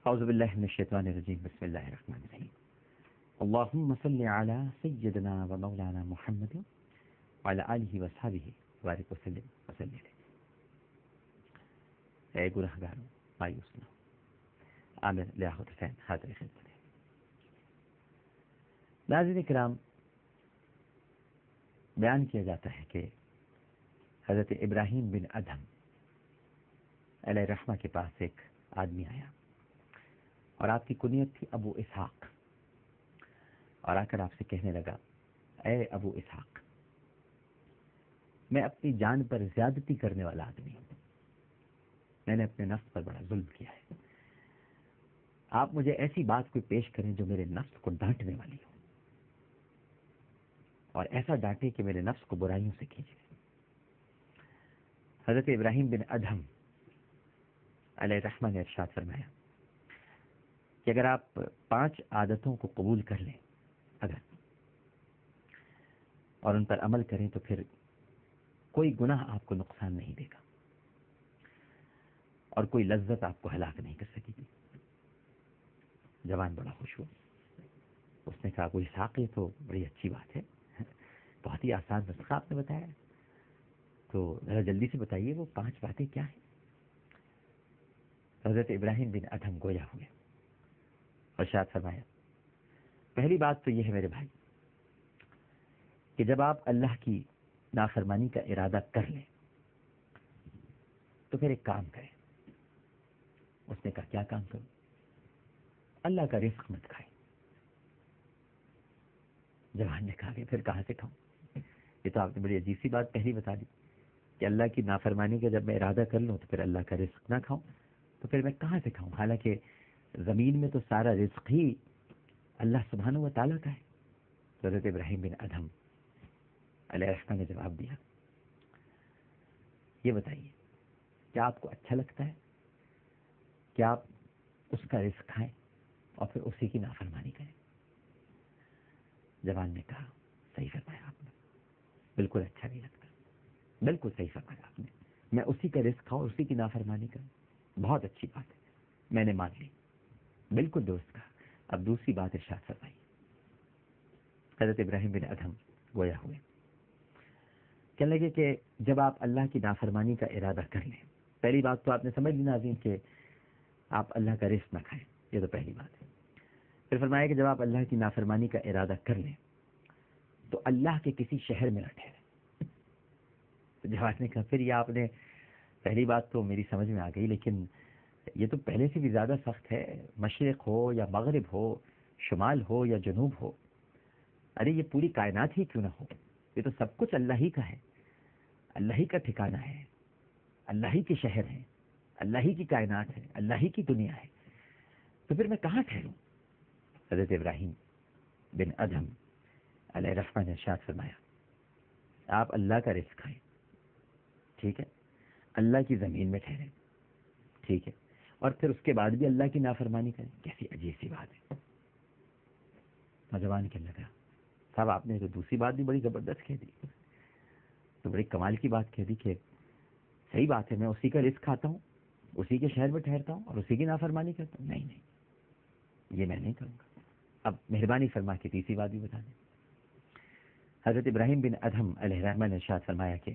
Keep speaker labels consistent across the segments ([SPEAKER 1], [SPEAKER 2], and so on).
[SPEAKER 1] اعوذ باللہ من الشیطان الرجیم بسم اللہ الرحمن الرحیم اللہم صلی علی سیدنا و مولانا محمد وعلی آلہ وصحبہ وبارک وسلم وسلم. اے گنہگاروں مایوس نہ ہو، عامر لیاقت حسین حاضر خدمت ہے. ناظرین کرام، بیان کیا جاتا ہے کہ حضرت ابراہیم بن ادھم علیہ الرحمہ کے پاس ایک آدمی آیا اور آپ کی کنیت تھی ابو اسحاق، اور آ کر آپ سے کہنے لگا، اے ابو اسحاق، میں اپنی جان پر زیادتی کرنے والا آدمی ہوں، میں نے اپنے نفس پر بڑا ظلم کیا ہے، آپ مجھے ایسی بات کوئی پیش کریں جو میرے نفس کو ڈانٹنے والی ہو، اور ایسا ڈانٹے کہ میرے نفس کو برائیوں سے کھینچے. حضرت ابراہیم بن ادھم علیہ الرحمہ نے ارشاد فرمایا کہ اگر آپ 5 عادتوں کو قبول کر لیں اور ان پر عمل کریں تو پھر کوئی گناہ آپ کو نقصان نہیں دے گا اور کوئی لذت آپ کو ہلاک نہیں کر سکے گی. جوان بڑا خوش ہوا، اس نے کہا ابو اسحاق، یہ تو بڑی اچھی بات ہے، بہت ہی آسان نسخہ آپ نے بتایا، تو ذرا جلدی سے بتائیے وہ 5 باتیں کیا ہیں. حضرت ابراہیم بن ادھم گویا ہوئے، ارشاد فرمایا، پہلی بات تو یہ ہے میرے بھائی کہ جب آپ اللہ کی نافرمانی کا ارادہ کر لیں تو پھر ایک کام کریں. اس نے کہا کیا کام کروں؟ اللہ کا رزق مت کھائیں. جوان نے کہا کہ پھر کہاں سے کھاؤں؟ یہ تو آپ نے بڑی عجیب سی بات پہلی بتا دی کہ اللہ کی نافرمانی کا جب میں ارادہ کر لوں تو پھر اللہ کا رزق نہ کھاؤں، تو پھر میں کہاں سے کھاؤں؟ حالانکہ زمین میں تو سارا رزق ہی اللہ سبحانہ و تعالیٰ کا ہے. حضرت ابراہیم بن ادھم علیہ السلام نے جواب دیا، یہ بتائیے کیا آپ کو اچھا لگتا ہے کہ آپ اس کا رزق کھائیں اور پھر اسی کی نافرمانی کریں؟ جوان نے کہا صحیح فرمایا آپ نے، بالکل اچھا نہیں لگتا، بالکل صحیح فرمایا آپ نے، میں اسی کا رزق کھاؤں اور اسی کی نافرمانی کروں، بہت اچھی بات ہے، میں نے مان لی، بالکل درست کہا. اب دوسری بات ارشاد فرمائی. حضرت ابراہیم بن ادھم گویا ہوئے، کہنے لگے کہ جب آپ اللہ کی نافرمانی کا ارادہ کر لیں، پہلی بات تو آپ نے سمجھ لی ناظرین کہ آپ اللہ کا رزق نہ کھائیں، یہ تو پہلی بات ہے. پھر فرمایا کہ جب آپ اللہ کی نافرمانی کا ارادہ کر لیں تو اللہ کے کسی شہر میں نہ ٹھہریں. تو جواب نے کہا پھر یہ آپ نے پہلی بات تو میری سمجھ میں آ گئی، لیکن یہ تو پہلے سے بھی زیادہ سخت ہے، مشرق ہو یا مغرب ہو، شمال ہو یا جنوب ہو، ارے یہ پوری کائنات ہی کیوں نہ ہو، یہ تو سب کچھ اللہ ہی کا ہے، اللہ ہی کا ٹھکانہ ہے، اللہ ہی کے شہر ہیں، اللہ ہی کی کائنات ہے، اللہ ہی کی دنیا ہے، تو پھر میں کہاں ٹھہروں؟ حضرت ابراہیم بن ادھم علیہ الرحمہ نے ارشاد فرمایا، آپ اللہ کا رزق کھائیں، ٹھیک ہے، اللہ کی زمین میں ٹھہریں، ٹھیک ہے، اور پھر اس کے بعد بھی اللہ کی نافرمانی کریں. کیسی عجیب سی بات ہے. نوجوان کہنے لگا، صاحب آپ نے تو دوسری بات بھی بڑی زبردست کہہ دی، تو بڑی کمال کی بات کہہ دی کہ صحیح بات ہے، میں اسی کا رزق کھاتا ہوں، اسی کے شہر میں ٹھہرتا ہوں اور اسی کی نافرمانی کرتا ہوں. نہیں نہیں، یہ میں نہیں کروں گا. اب مہربانی فرما کے تیسری بات بھی بتا دیں. حضرت ابراہیم بن ادھم علیہ الرحمہ نے ارشاد فرمایا کہ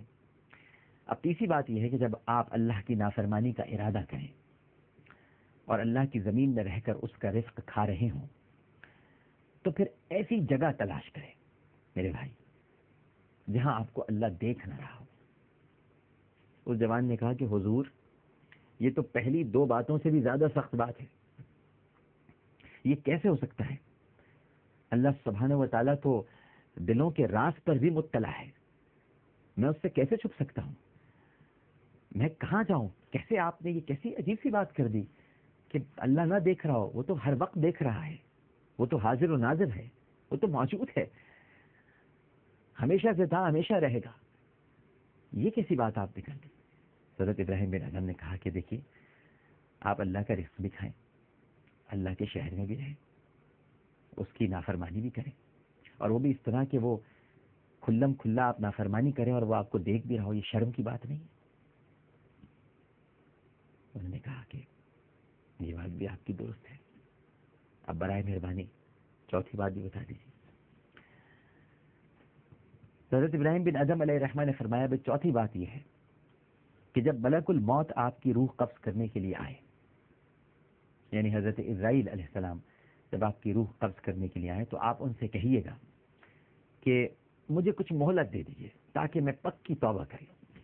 [SPEAKER 1] اب تیسری بات یہ ہے کہ جب آپ اللہ کی نافرمانی کا ارادہ کریں اور اللہ کی زمین میں رہ کر اس کا رزق کھا رہے ہوں تو پھر ایسی جگہ تلاش کریں میرے بھائی جہاں آپ کو اللہ دیکھ نہ رہا ہو. اس جوان نے کہا کہ حضور، یہ تو پہلی 2 باتوں سے بھی زیادہ سخت بات ہے، یہ کیسے ہو سکتا ہے؟ اللہ سبحانہ و تعالیٰ تو دلوں کے راز پر بھی مطلع ہے، میں اس سے کیسے چھپ سکتا ہوں؟ میں کہاں جاؤں؟ کیسے آپ نے یہ کیسی عجیب سی بات کر دی کہ اللہ نہ دیکھ رہا ہو؟ وہ تو ہر وقت دیکھ رہا ہے، وہ تو حاضر و ناظر ہے، وہ تو موجود ہے، ہمیشہ سے تھا، ہمیشہ رہے گا. یہ کیسی بات آپ نے کر دی؟ حضرت ابراہیم بن ادھم نے کہا کہ دیکھیے، آپ اللہ کا رزق بھی کھائیں، اللہ کے شہر میں بھی رہیں، اس کی نافرمانی بھی کریں، اور وہ بھی اس طرح کہ وہ کھلم کھلا آپ نافرمانی کریں اور وہ آپ کو دیکھ بھی رہا ہو. یہ شرم کی بات نہیں ہے. انہوں نے کہا کہ یہ بات بھی آپ کی درست ہے. اب برائے مہربانی چوتھی بات بھی بتا دیجیے. حضرت ابراہیم بن ادھم علیہ الرحمہ نے فرمایا بھائی چوتھی بات یہ ہے کہ جب ملک الموت آپ کی روح قبض کرنے کے لیے آئے، یعنی حضرت اسرائیل علیہ السلام جب آپ کی روح قبض کرنے کے لیے آئے تو آپ ان سے کہیے گا کہ مجھے کچھ مہلت دے دیجیے تاکہ میں پکی توبہ کر لوں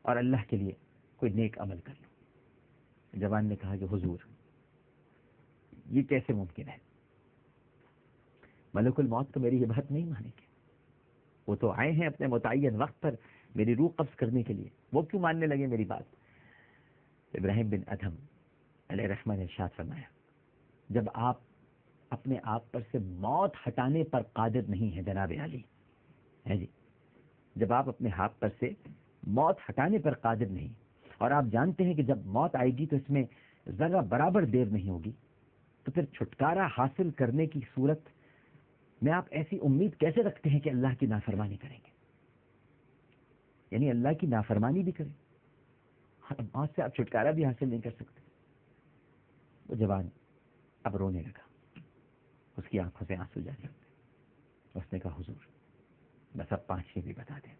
[SPEAKER 1] اور اللہ کے لیے کوئی نیک عمل کر لوں. جوان نے کہا کہ حضور یہ کیسے ممکن ہے؟ ملک الموت تو میری یہ بات نہیں مانیں گے. وہ تو آئے ہیں اپنے متعین وقت پر میری روح قبض کرنے کے لیے، وہ کیوں ماننے لگے میری بات؟ ابراہیم بن ادھم علیہ الرحمہ نے ارشاد فرمایا جب آپ اپنے آپ پر سے موت ہٹانے پر قادر نہیں ہیں جناب علی، ہے جی، جب آپ اپنے ہاتھ پر سے موت ہٹانے پر قادر نہیں اور آپ جانتے ہیں کہ جب موت آئے گی تو اس میں ذرا برابر دیر نہیں ہوگی، تو پھر چھٹکارا حاصل کرنے کی صورت میں آپ ایسی امید کیسے رکھتے ہیں کہ اللہ کی نافرمانی کریں گے؟ یعنی اللہ کی نافرمانی بھی کریں اور موت سے آپ چھٹکارا بھی حاصل نہیں کر سکتے. وہ جوان اب رونے لگا، اس کی آنکھوں سے آنسو جاری ہوتے. اس نے کہا حضور بس اب 5 بھی بتا دیں،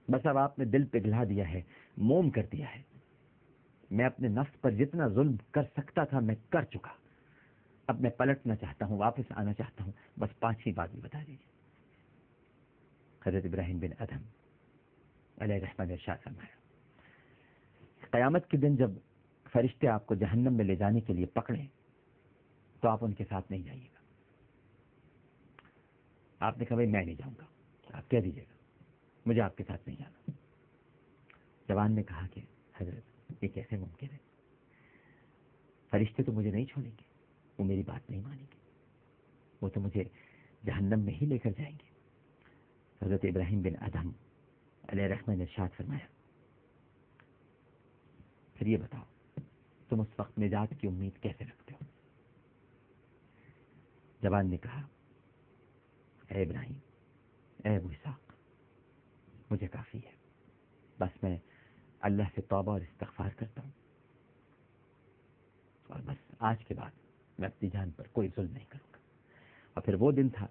[SPEAKER 1] بس اب آپ نے دل پگھلا دیا ہے، موم کر دیا ہے. میں اپنے نفس پر جتنا ظلم کر سکتا تھا میں کر چکا، اب میں پلٹنا چاہتا ہوں، واپس آنا چاہتا ہوں، بس 5 بات بھی بتا دیجیے. حضرت ابراہیم بن ادھم علیہ الرحمہ نے ارشاد فرمایا قیامت کے دن جب فرشتے آپ کو جہنم میں لے جانے کے لیے پکڑیں تو آپ ان کے ساتھ نہیں جائیے گا. آپ نے کہا بھائی میں نہیں جاؤں گا، آپ کہہ دیجیے گا مجھے آپ کے ساتھ نہیں جانا. جوان نے کہا کہ حضرت یہ کیسے ممکن ہے؟ فرشتے تو مجھے نہیں چھوڑیں گے، وہ میری بات نہیں مانیں گے، وہ تو مجھے جہنم میں ہی لے کر جائیں گے. حضرت ابراہیم بن ادھم علیہ الرحمہ نے ارشاد فرمایا پھر یہ بتاؤ تم اس وقت نجات کی امید کیسے رکھتے ہو؟ جوان نے کہا اے ابراہیم، اے ابو اسحاق، مجھے کافی ہے، بس میں اللہ سے توبہ اور استغفار کرتا ہوں اور بس آج کے بعد میں اپنی جان پر کوئی ظلم نہیں کروں گا. اور پھر وہ دن تھا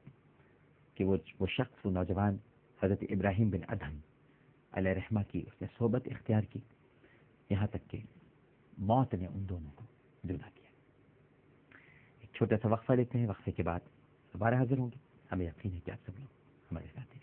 [SPEAKER 1] کہ وہ شخص، وہ نوجوان حضرت ابراہیم بن ادھم علیہ الرحمہ کی اس نے صحبت اختیار کی، یہاں تک کہ موت نے ان دونوں کو جدا کیا. ایک چھوٹا سا وقفہ لیتے ہیں، وقفے کے بعد دوبارہ حاضر ہوں گے. ہمیں یقین ہے کہ آپ سب لوگ ہمارے ساتھ ہیں.